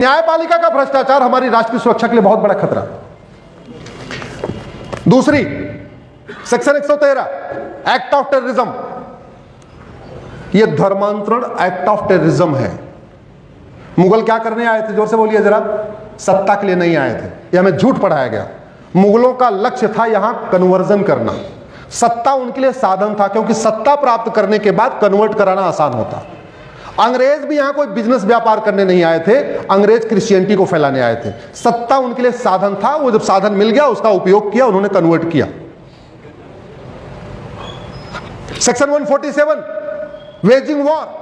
न्यायपालिका का भ्रष्टाचार हमारी राष्ट्र की सुरक्षा के लिए बहुत बड़ा खतरा। दूसरी, सेक्शन 113 एक्ट ऑफ टेररिज्म, यह धर्मांतरण एक्ट ऑफ टेररिज्म है। मुगल क्या करने आए थे, जोर से बोलिए जरा। सत्ता के लिए नहीं आए थे, यह हमें झूठ पढ़ाया गया। मुगलों का लक्ष्य था यहां कन्वर्जन करना। सत्ता उनके लिए साधन था, क्योंकि सत्ता प्राप्त करने के बाद कन्वर्ट कराना आसान होता। अंग्रेज भी यहां कोई बिजनेस व्यापार करने नहीं आए थे, अंग्रेज क्रिश्चियनिटी को फैलाने आए थे। सत्ता उनके लिए साधन था, वो जब साधन मिल गया उसका उपयोग किया, उन्होंने कन्वर्ट किया। सेक्शन 147 वेजिंग वॉर,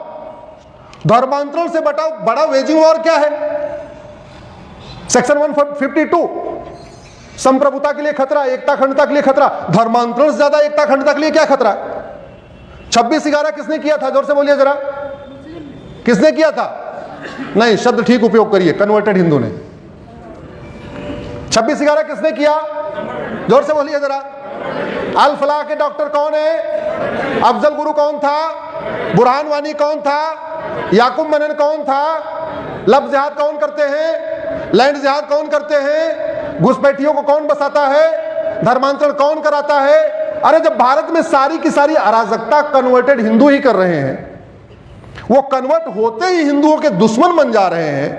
धर्मांतरण से बड़ा वेजिंग वॉर क्या है। सेक्शन 152 संप्रभुता के लिए खतरा, एकता अखंडता के लिए खतरा। धर्मांतरण से ज्यादा एकता अखंडता के लिए क्या खतरा है। 26/11 किसने किया था, जोर से बोलिए जरा। किसने किया था? नहीं, शब्द ठीक उपयोग करिए, कन्वर्टेड हिंदू ने। 26/11 किसने किया, जोर से बोलिए जरा। अल फलाह के डॉक्टर कौन है? अफजल गुरु कौन था? बुरहान वानी कौन था? याकूब मनन कौन था? लफ्ज जिहाद कौन करते हैं? लैंड जिहाद कौन करते हैं? घुसपैठियों को कौन बसाता है? धर्मांतरण कौन कराता है? अरे जब भारत में सारी की सारी अराजकता कन्वर्टेड हिंदू ही कर रहे हैं, वो कन्वर्ट होते ही हिंदुओं के दुश्मन बन जा रहे हैं,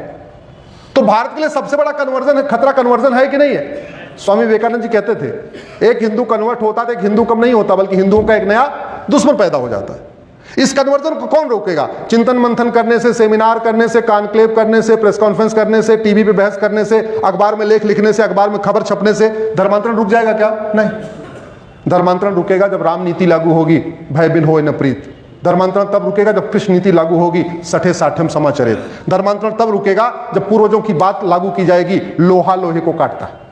तो भारत के लिए सबसे बड़ा कन्वर्जन है, खतरा कन्वर्जन है कि नहीं है। स्वामी विवेकानंद जी कहते थे, एक हिंदू कन्वर्ट होता तो एक हिंदू कम नहीं होता, बल्कि हिंदुओं का एक नया दुश्मन पैदा हो जाता है। इस कन्वर्जन को कौन रोकेगा? चिंतन मंथन करने से, सेमिनार करने से, कॉन्क्लेव करने से, प्रेस कॉन्फ्रेंस करने से, टीवी पे बहस करने से, अखबार में लेख लिखने से, अखबार में खबर छपने से धर्मांतरण रुक जाएगा क्या? नहीं। धर्मांतरण रुकेगा जब राम नीति लागू होगी, भय बिन होए न प्रीत। धर्मांतरण तब रुकेगा जब कृष्ण नीति लागू होगी, सठे साठम समाचरित। धर्मांतरण तब रुकेगा जब पूर्वजों की बात लागू की जाएगी, लोहा लोहे को काटता है।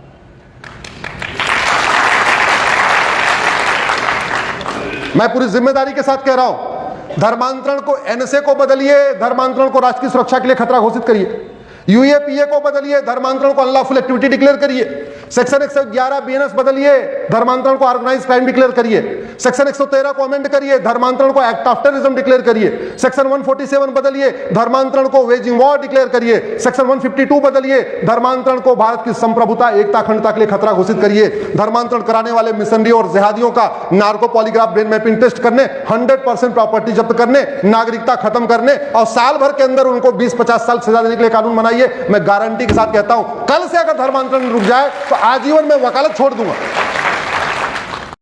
मैं पूरी जिम्मेदारी के साथ कह रहा हूं, धर्मांतरण को एनएसए को बदलिए, धर्मांतरण को राष्ट्र की सुरक्षा के लिए खतरा घोषित करिए। यूएपीए को बदलिए, धर्मांतरण को अनलॉफुल एक्टिविटी डिक्लेयर करिए। सेक्शन 111 बीएनएस बदलिए, धर्मांतरण को ऑर्गेनाइज क्राइम डिक्लेयर करिए। सेक्शन 113 को अमेंड करिए, धर्मांतरण को एक्ट ऑफ टेररिज्म डिक्लेयर करिए। सेक्शन 147 बदलिए, धर्मांतरण को वेजिंग वॉर डिक्लेयर करिए। सेक्शन 152 बदलिए, धर्मांतरण को भारत की संप्रभुता, एकता, अखंडता के लिए खतरा घोषित करिए। धर्मांतरण कराने वाले मिशनरियों और जिहादियों का narco polygraph brain mapping test करने, 100% प्रॉपर्टी जब्त करने, नागरिकता खत्म करने और साल भर के अंदर उनको 20-50 साल सजा देने के लिए कानून बनाइए। मैं गारंटी के साथ कहता हूं, कल से अगर धर्मांतरण रुक जाए तो आजीवन में वकालत छोड़ दूंगा।